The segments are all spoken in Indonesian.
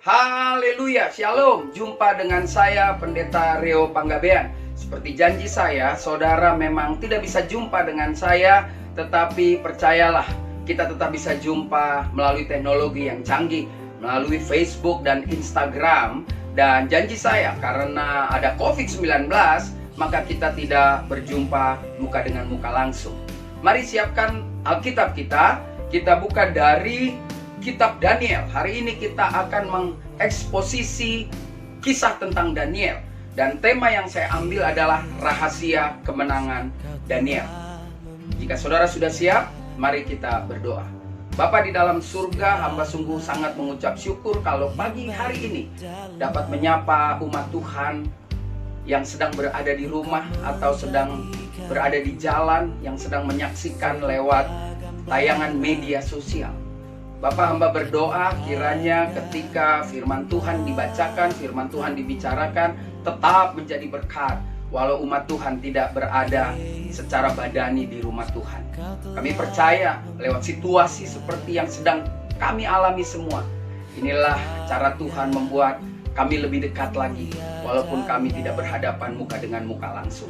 Haleluya, Shalom. Jumpa dengan saya Pendeta Reo Panggabean. Seperti janji saya, saudara memang tidak bisa jumpa dengan saya, tetapi percayalah, kita tetap bisa jumpa melalui teknologi yang canggih, melalui Facebook dan Instagram. Dan janji saya, karena ada COVID-19, maka kita tidak berjumpa muka dengan muka langsung. Mari siapkan Alkitab kita buka dari Kitab Daniel. Hari ini kita akan mengeksposisi kisah tentang Daniel. Dan tema yang saya ambil adalah rahasia kemenangan Daniel. Jika saudara sudah siap, mari kita berdoa. Bapa di dalam surga, hamba sungguh sangat mengucap syukur kalau pagi hari ini dapat menyapa umat Tuhan yang sedang berada di rumah atau sedang berada di jalan, yang sedang menyaksikan lewat tayangan media sosial. Bapak, hamba berdoa kiranya ketika firman Tuhan dibacakan, firman Tuhan dibicarakan, tetap menjadi berkat walau umat Tuhan tidak berada secara badani di rumah Tuhan. Kami percaya lewat situasi seperti yang sedang kami alami semua, inilah cara Tuhan membuat kami lebih dekat lagi walaupun kami tidak berhadapan muka dengan muka langsung.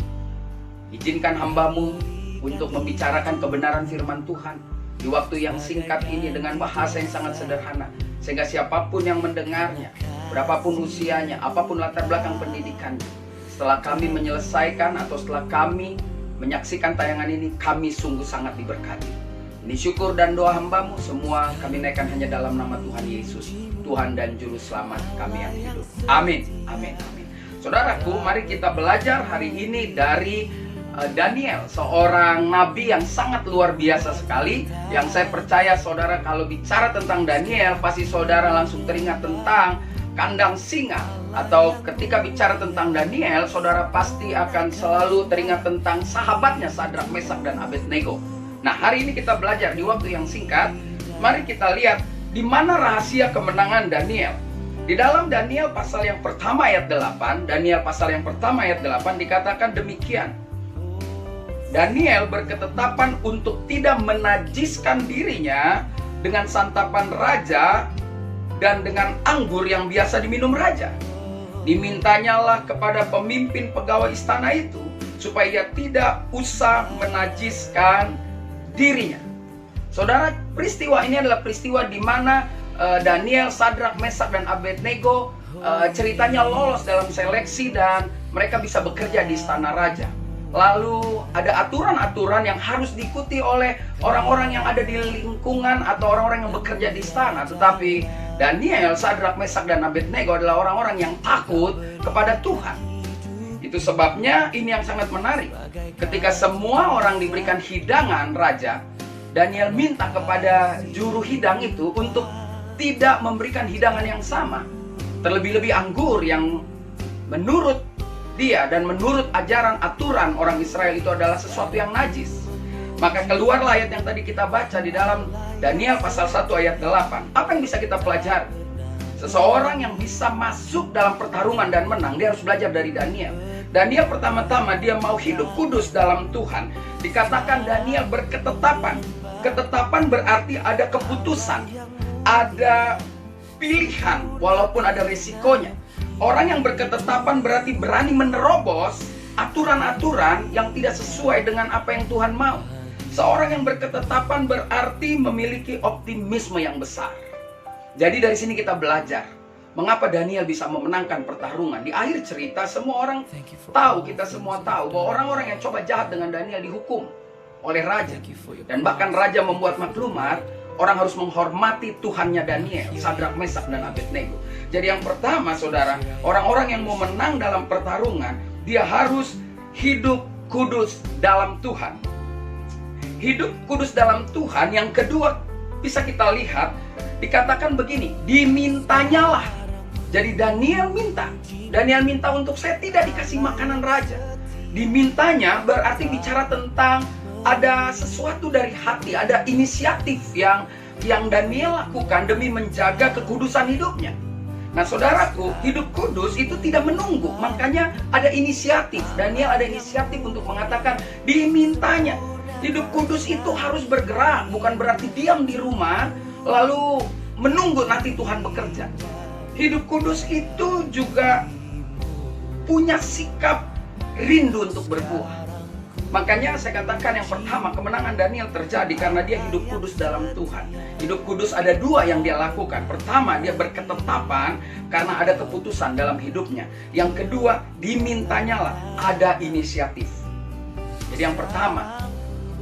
Izinkan hamba-Mu untuk membicarakan kebenaran firman Tuhan di waktu yang singkat ini dengan bahasa yang sangat sederhana, sehingga siapapun yang mendengarnya, berapapun usianya, apapun latar belakang pendidikannya, setelah kami menyelesaikan atau setelah kami menyaksikan tayangan ini, kami sungguh sangat diberkati. Ini syukur dan doa hamba-Mu, semua kami naikkan hanya dalam nama Tuhan Yesus, Tuhan dan Juru Selamat kami yang hidup. Amin, amin, amin. Saudaraku, mari kita belajar hari ini dari Daniel, seorang nabi yang sangat luar biasa sekali, yang saya percaya saudara kalau bicara tentang Daniel, pasti saudara langsung teringat tentang kandang singa. Atau ketika bicara tentang Daniel, saudara pasti akan selalu teringat tentang sahabatnya Sadrak, Mesak, dan Abednego. Nah, hari ini kita belajar di waktu yang singkat. Mari kita lihat di mana rahasia kemenangan Daniel. Di dalam Daniel pasal yang pertama ayat 8, Daniel pasal yang pertama ayat 8 dikatakan demikian. Daniel berketetapan untuk tidak menajiskan dirinya dengan santapan raja dan dengan anggur yang biasa diminum raja. Dimintanyalah kepada pemimpin pegawai istana itu supaya ia tidak usah menajiskan dirinya. Saudara, peristiwa ini adalah peristiwa di mana Daniel, Sadrak, Mesak, dan Abednego ceritanya lolos dalam seleksi dan mereka bisa bekerja di istana raja. Lalu ada aturan-aturan yang harus diikuti oleh orang-orang yang ada di lingkungan atau orang-orang yang bekerja di istana. Tetapi Daniel, Sadrak, Mesak, dan Abednego adalah orang-orang yang takut kepada Tuhan. Itu sebabnya ini yang sangat menarik. Ketika semua orang diberikan hidangan raja, Daniel minta kepada juru hidang itu untuk tidak memberikan hidangan yang sama. Terlebih-lebih anggur yang menurut dia dan menurut ajaran aturan orang Israel itu adalah sesuatu yang najis. Maka keluarlah ayat yang tadi kita baca di dalam Daniel pasal 1 ayat 8. Apa yang bisa kita pelajari? Seseorang yang bisa masuk dalam pertarungan dan menang, dia harus belajar dari Daniel. Daniel pertama-tama dia mau hidup kudus dalam Tuhan. Dikatakan Daniel berketetapan. Ketetapan berarti ada keputusan, ada pilihan walaupun ada risikonya. Orang yang berketetapan berarti berani menerobos aturan-aturan yang tidak sesuai dengan apa yang Tuhan mau. Seorang yang berketetapan berarti memiliki optimisme yang besar. Jadi dari sini kita belajar mengapa Daniel bisa memenangkan pertarungan. Di akhir cerita semua orang tahu, kita semua tahu bahwa orang-orang yang coba jahat dengan Daniel dihukum oleh raja. Dan bahkan raja membuat maklumat, orang harus menghormati Tuhannya Daniel, Sadrak, Mesak, dan Abednego. Jadi yang pertama saudara, orang-orang yang mau menang dalam pertarungan, dia harus hidup kudus dalam Tuhan. Hidup kudus dalam Tuhan. Yang kedua bisa kita lihat, dikatakan begini, dimintanyalah. Jadi Daniel minta untuk saya tidak dikasih makanan raja. Dimintanya berarti bicara tentang ada sesuatu dari hati, ada inisiatif yang Daniel lakukan demi menjaga kekudusan hidupnya. Nah saudaraku, hidup kudus itu tidak menunggu, makanya ada inisiatif. Daniel ada inisiatif untuk mengatakan dimintanya. Hidup kudus itu harus bergerak, bukan berarti diam di rumah lalu menunggu nanti Tuhan bekerja. Hidup kudus itu juga punya sikap rindu untuk berbuah. Makanya saya katakan yang pertama, kemenangan Daniel terjadi karena dia hidup kudus dalam Tuhan. Hidup kudus ada dua yang dia lakukan. Pertama, dia berketetapan karena ada keputusan dalam hidupnya. Yang kedua, dimintanya lah ada inisiatif. Jadi yang pertama,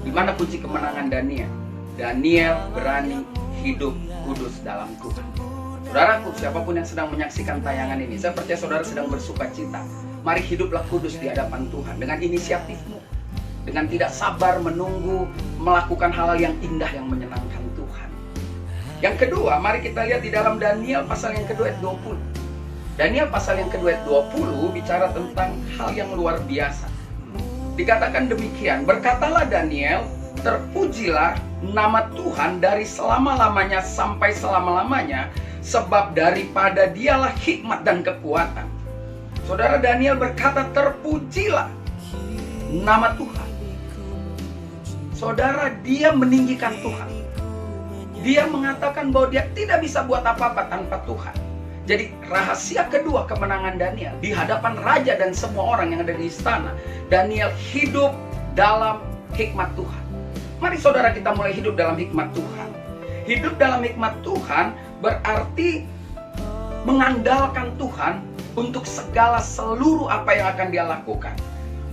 di mana kunci kemenangan Daniel? Daniel berani hidup kudus dalam Tuhan. Saudaraku, siapapun yang sedang menyaksikan tayangan ini, saya percaya saudara sedang bersuka cita. Mari hiduplah kudus di hadapan Tuhan dengan inisiatifmu, dengan tidak sabar menunggu melakukan hal-hal yang indah yang menyenangkan Tuhan. Yang kedua, mari kita lihat di dalam Daniel pasal yang kedua ayat 20. Daniel pasal yang kedua ayat 20 bicara tentang hal yang luar biasa. Dikatakan demikian, berkatalah Daniel, terpujilah nama Tuhan dari selama-lamanya sampai selama-lamanya, sebab daripada dialah hikmat dan kekuatan. Saudara, Daniel berkata terpujilah nama Tuhan. Saudara, dia meninggikan Tuhan. Dia mengatakan bahwa dia tidak bisa buat apa-apa tanpa Tuhan. Jadi rahasia kedua kemenangan Daniel di hadapan raja dan semua orang yang ada di istana, Daniel hidup dalam hikmat Tuhan. Mari saudara kita mulai hidup dalam hikmat Tuhan. Hidup dalam hikmat Tuhan berarti mengandalkan Tuhan untuk segala seluruh apa yang akan dia lakukan.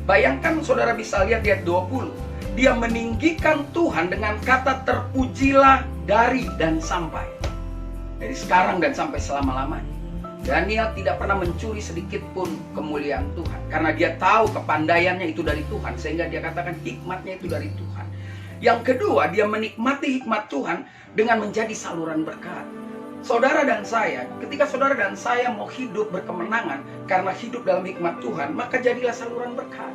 Bayangkan saudara bisa lihat di ayat 20. Dia meninggikan Tuhan dengan kata terpujilah dari dan sampai. Dari sekarang dan sampai selama-lamanya. Daniel tidak pernah mencuri sedikit pun kemuliaan Tuhan. Karena dia tahu kepandaiannya itu dari Tuhan. Sehingga dia katakan hikmatnya itu dari Tuhan. Yang kedua, dia menikmati hikmat Tuhan dengan menjadi saluran berkat. Saudara dan saya, ketika saudara dan saya mau hidup berkemenangan karena hidup dalam hikmat Tuhan, maka jadilah saluran berkat.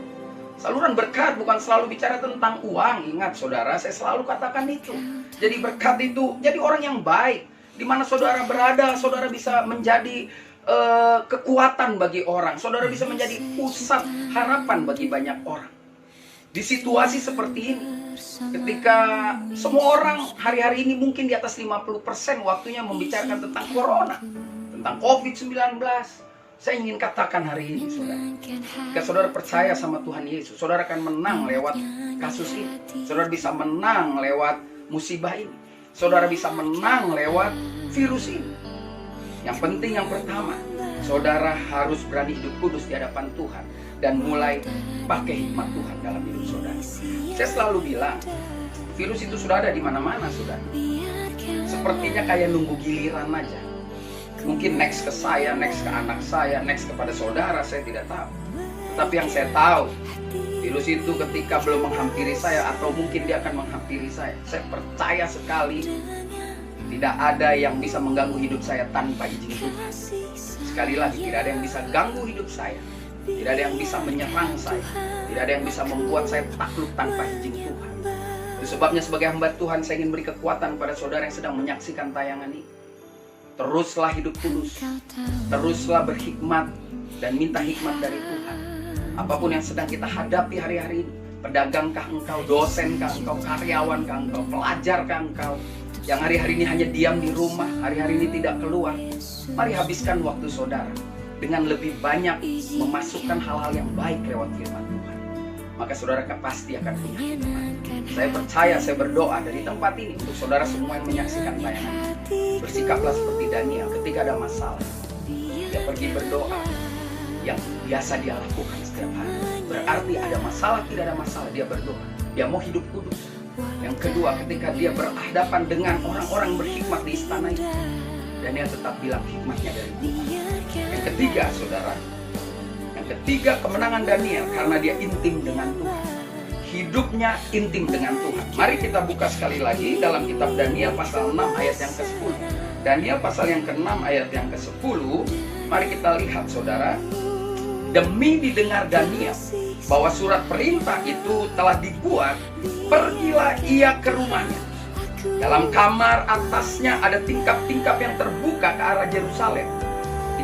Saluran berkat bukan selalu bicara tentang uang. Ingat saudara, saya selalu katakan itu. Jadi berkat itu, jadi orang yang baik. Di mana saudara berada, saudara bisa menjadi kekuatan bagi orang. Saudara bisa menjadi pusat harapan bagi banyak orang. Di situasi seperti ini, ketika semua orang hari-hari ini mungkin di atas 50% waktunya membicarakan tentang corona, tentang COVID-19. Saya ingin katakan hari ini, saudara, jika saudara percaya sama Tuhan Yesus, saudara akan menang lewat kasus ini. Saudara bisa menang lewat musibah ini. Saudara bisa menang lewat virus ini. Yang penting yang pertama, saudara harus berani hidup kudus di hadapan Tuhan dan mulai pakai hikmat Tuhan dalam hidup saudara. Saya selalu bilang, virus itu sudah ada di mana-mana, saudara. Sepertinya kayak nunggu giliran aja. Mungkin next ke saya, next ke anak saya, next kepada saudara, saya tidak tahu. Tapi yang saya tahu, virus itu ketika belum menghampiri saya atau mungkin dia akan menghampiri saya percaya sekali tidak ada yang bisa mengganggu hidup saya tanpa izin Tuhan. Sekali lagi, tidak ada yang bisa ganggu hidup saya. Tidak ada yang bisa menyerang saya. Tidak ada yang bisa membuat saya takluk tanpa izin Tuhan. Itu sebabnya sebagai hamba Tuhan, saya ingin beri kekuatan pada saudara yang sedang menyaksikan tayangan ini. Teruslah hidup kudus. Teruslah berhikmat dan minta hikmat dari Tuhan. Apapun yang sedang kita hadapi hari-hari ini, pedagangkah engkau, dosenkah engkau, karyawankah engkau, pelajarkah engkau, yang hari-hari ini hanya diam di rumah, hari-hari ini tidak keluar, mari habiskan waktu saudara dengan lebih banyak memasukkan hal-hal yang baik lewat firman Tuhan. Maka saudara pasti akan punya hikmat. Saya percaya, saya berdoa dari tempat ini untuk saudara semua yang menyaksikan tayangan ini. Bersikaplah seperti Daniel ketika ada masalah. Dia pergi berdoa yang biasa dia lakukan setiap hari. Berarti ada masalah, tidak ada masalah, dia berdoa. Dia mau hidup kudus. Yang kedua, ketika dia berhadapan dengan orang-orang berhikmat di istana itu, Daniel tetap bilang hikmatnya dari Tuhan. Yang ketiga, saudara, yang ketiga kemenangan Daniel karena dia intim dengan Tuhan. Hidupnya intim dengan Tuhan. Mari kita buka sekali lagi dalam kitab Daniel pasal 6 ayat yang ke-10. Daniel pasal yang ke-6 ayat yang ke-10. Mari kita lihat, saudara. Demi didengar Daniel bahwa surat perintah itu telah dibuat, pergilah ia ke rumahnya. Dalam kamar atasnya ada tingkap-tingkap yang terbuka ke arah Yerusalem.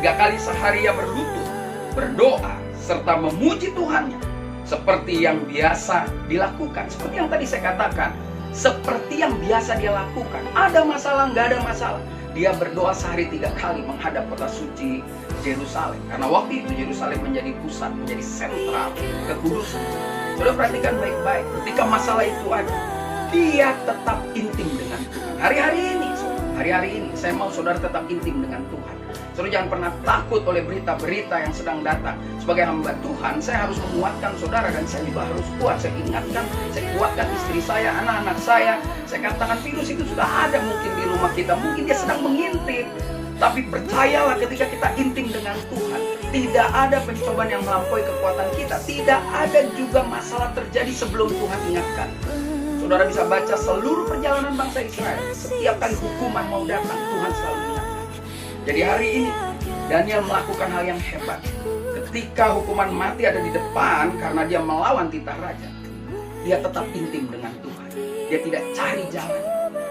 3 kali sehari ia berlutut, berdoa, serta memuji Tuhannya, seperti yang biasa dilakukan. Seperti yang tadi saya katakan, seperti yang biasa dia lakukan. Ada masalah, nggak ada masalah. dia berdoa sehari 3 kali menghadap kota suci Yerusalem. Karena waktu itu Yerusalem menjadi pusat, menjadi sentral kekudusan. Saudara perhatikan baik-baik, ketika masalah itu ada, dia tetap intim dengan Tuhan. Hari-hari ini saya mau saudara tetap intim dengan Tuhan. Saudara jangan pernah takut oleh berita-berita yang sedang datang. Sebagai hamba Tuhan, saya harus menguatkan saudara, dan saya juga harus kuat. Saya ingatkan, saya kuatkan istri saya, anak-anak saya. Saya katakan virus itu sudah ada mungkin di rumah kita, mungkin dia sedang mengintip. Tapi percayalah, ketika kita intim dengan Tuhan, tidak ada pencobaan yang melampaui kekuatan kita. Tidak ada juga masalah terjadi sebelum Tuhan ingatkan. Saudara bisa baca seluruh perjalanan bangsa Israel. Setiap kali hukuman mau datang, Tuhan selalu ingatkan. Jadi hari ini Daniel melakukan hal yang hebat. Ketika hukuman mati ada di depan karena dia melawan titah raja, dia tetap intim dengan Tuhan. Dia tidak cari jalan.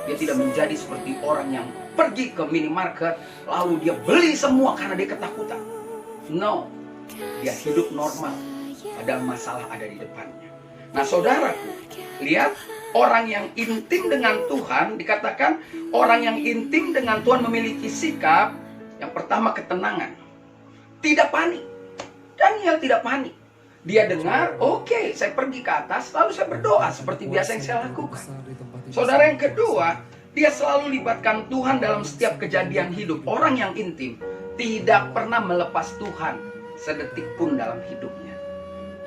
Dia tidak menjadi seperti orang yang pergi ke minimarket lalu dia beli semua karena dia ketakutan. No, dia hidup normal. Padahal masalah ada di depannya. Nah saudaraku, lihat, orang yang intim dengan Tuhan, dikatakan orang yang intim dengan Tuhan memiliki sikap yang pertama, ketenangan. Tidak panik. Daniel tidak panik. Dia dengar, oke, saya pergi ke atas, lalu saya berdoa seperti biasa yang saya lakukan. Saudara, yang kedua, dia selalu libatkan Tuhan dalam setiap kejadian hidup. Orang yang intim tidak pernah melepas Tuhan sedetik pun dalam hidupnya.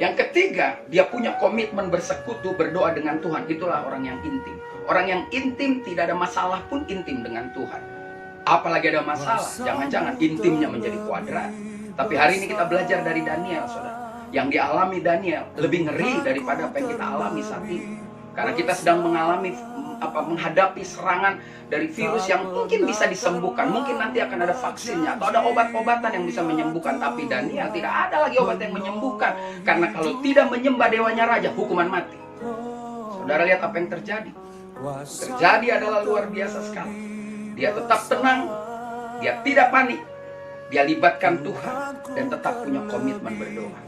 Yang ketiga, dia punya komitmen bersekutu, berdoa dengan Tuhan. Itulah orang yang intim. Orang yang intim tidak ada masalah pun intim dengan Tuhan. Apalagi ada masalah, jangan-jangan intimnya menjadi kuadrat. Tapi hari ini kita belajar dari Daniel, saudara. Yang dialami Daniel lebih ngeri daripada apa yang kita alami saat ini. Karena kita sedang menghadapi serangan dari virus yang mungkin bisa disembuhkan. Mungkin nanti akan ada vaksinnya atau ada obat-obatan yang bisa menyembuhkan. Tapi Daniel tidak ada lagi obat yang menyembuhkan. Karena kalau tidak menyembah dewanya raja, hukuman mati. Saudara lihat apa yang terjadi. Terjadi adalah luar biasa sekali. Dia tetap tenang, dia tidak panik, dia libatkan Tuhan dan tetap punya komitmen berdoa.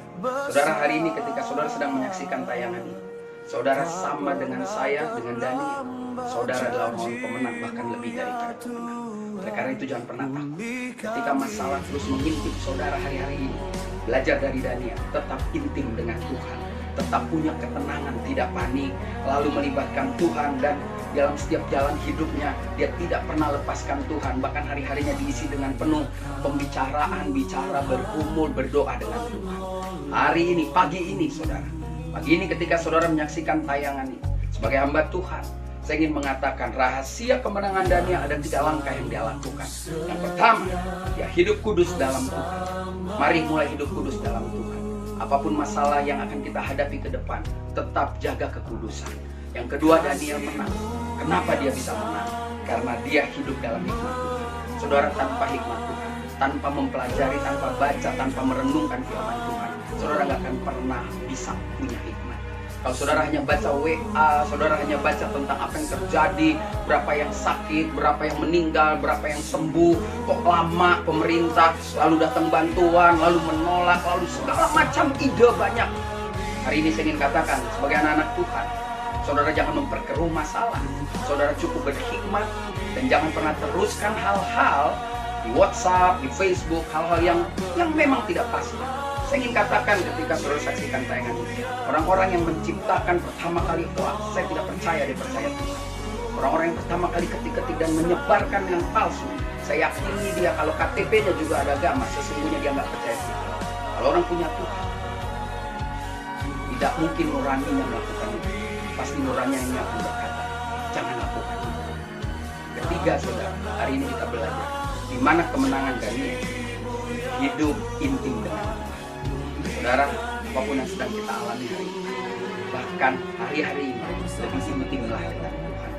Saudara, hari ini ketika saudara sedang menyaksikan tayangan ini, saudara sama dengan saya, dengan Daniel. Saudara adalah orang pemenang, bahkan lebih daripada pemenang. Oleh karena itu jangan pernah takut. Ketika masalah terus mengintip saudara hari-hari ini, belajar dari Daniel, tetap intim dengan Tuhan, tetap punya ketenangan, tidak panik, lalu melibatkan Tuhan, dan dalam setiap jalan hidupnya dia tidak pernah lepaskan Tuhan. Bahkan hari-harinya diisi dengan penuh pembicaraan, bicara, bergumul, berdoa dengan Tuhan. Hari ini, pagi ini saudara, pagi ini ketika saudara menyaksikan tayangan ini, sebagai hamba Tuhan, saya ingin mengatakan rahasia kemenangan Daniel ada 3 langkah yang dia lakukan. Yang pertama, dia hidup kudus dalam Tuhan. Mari mulai hidup kudus dalam Tuhan. Apapun masalah yang akan kita hadapi ke depan, tetap jaga kekudusan. Yang kedua, Daniel menang. Kenapa dia bisa menang? Karena dia hidup dalam hikmat Tuhan. Saudara, tanpa hikmat Tuhan, tanpa mempelajari, tanpa baca, tanpa merenungkan firman Tuhan, saudara nggak akan pernah bisa punya hikmat. Kalau saudara hanya baca WA, saudara hanya baca tentang apa yang terjadi, berapa yang sakit, berapa yang meninggal, berapa yang sembuh, kok lama pemerintah, lalu datang bantuan, lalu menolak, lalu segala macam ide banyak. Hari ini saya ingin katakan, sebagai anak-anak Tuhan, saudara jangan memperkeruh masalah. Saudara cukup berhikmat dan jangan pernah teruskan hal-hal di WhatsApp, di Facebook, hal-hal yang memang tidak pasti. Saya ingin katakan ketika saudara saksikan tayangan ini, orang-orang yang menciptakan pertama kali hoax, saya tidak percaya dia percaya Tuhan. Orang-orang yang pertama kali ketik-ketik dan menyebarkan yang palsu, saya yakini dia kalau KTP-nya juga ada agama, sesungguhnya dia nggak percaya Tuhan. Kalau orang punya Tuhan, tidak mungkin nuraninya melakukan itu. Pasti nuraninya yang akan berkata, jangan lakukan itu. Ketiga, saudara, hari ini kita belajar di mana kemenangan Daniel, hidup intim dengan Tuhan. Saudara, apapun yang sedang kita alami hari ini, bahkan hari-hari ini lebih intimlah dengan Tuhan,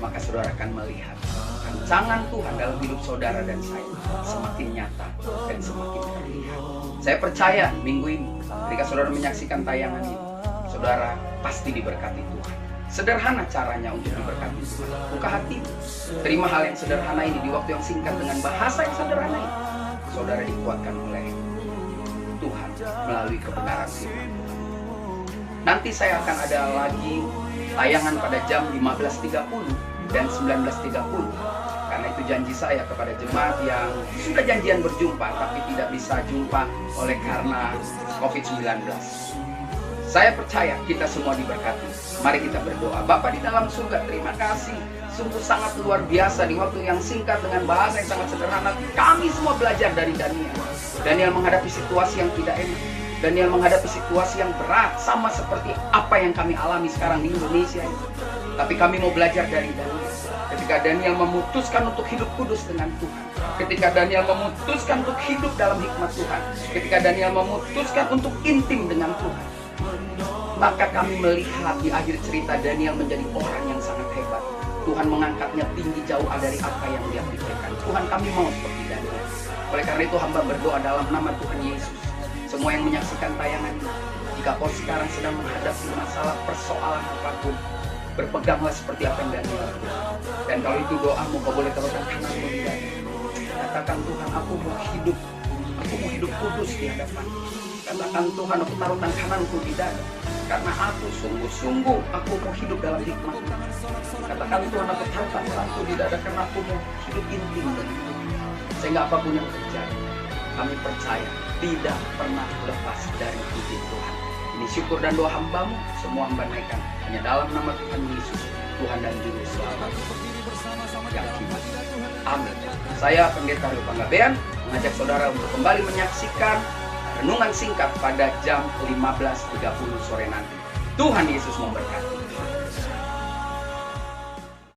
maka saudara akan melihat rancangan Tuhan dalam hidup saudara dan saya semakin nyata dan semakin terlihat. Saya percaya minggu ini ketika saudara menyaksikan tayangan ini, saudara pasti diberkati Tuhan. Sederhana caranya untuk diberkati Tuhan. Buka hati, terima hal yang sederhana ini di waktu yang singkat dengan bahasa yang sederhana ini. Saudara dikuatkan oleh Tuhan melalui kebenaran firman Tuhan. Nanti saya akan ada lagi tayangan pada jam 15.30 dan 19.30. Karena itu janji saya kepada jemaat yang sudah janjian berjumpa tapi tidak bisa jumpa oleh karena COVID-19. Saya percaya kita semua diberkati. Mari kita berdoa. Bapa di dalam surga, terima kasih. Sungguh sangat luar biasa di waktu yang singkat dengan bahasa yang sangat sederhana. Kami semua belajar dari Daniel. Daniel menghadapi situasi yang tidak enak. Daniel menghadapi situasi yang berat, sama seperti apa yang kami alami sekarang di Indonesia ini. Tapi kami mau belajar dari Daniel. Ketika Daniel memutuskan untuk hidup kudus dengan Tuhan. Ketika Daniel memutuskan untuk hidup dalam hikmat Tuhan. Ketika Daniel memutuskan untuk intim dengan Tuhan. Maka kami melihat di akhir cerita Daniel menjadi orang yang sangat hebat. Tuhan mengangkatnya tinggi jauh dari apa yang dia pikirkan. Tuhan, kami mau seperti Daniel. Oleh karena itu hamba berdoa dalam nama Tuhan Yesus. Semua yang menyaksikan tayangan ini, jika kau sekarang sedang menghadapi masalah persoalan apapun, berpeganglah seperti apa yang Daniel lakukan. Dan kalau itu doamu, kau boleh taruhkan tanganmu di dada. Katakan, Tuhan, aku mau hidup kudus di hadapan. Katakan, Tuhan, aku taruhkan kananku di dada. Karena aku sungguh-sungguh aku mau hidup dalam hikmat. Katakan, Tuhan, aku taruhkan tanganku di dada karena aku mau hidup intim dengan Tuhan. Sehingga apapun yang terjadi, kami percaya tidak pernah lepas dari izin Tuhan. Ini syukur dan doa hambamu, semua hamba naikkan hanya dalam nama Tuhan Yesus, Tuhan dan Juru Selamat yang hidup. Amin. Saya Pendeta Rio Panggabean mengajak saudara untuk kembali menyaksikan renungan singkat pada jam 15.30 sore nanti. Tuhan Yesus memberkati.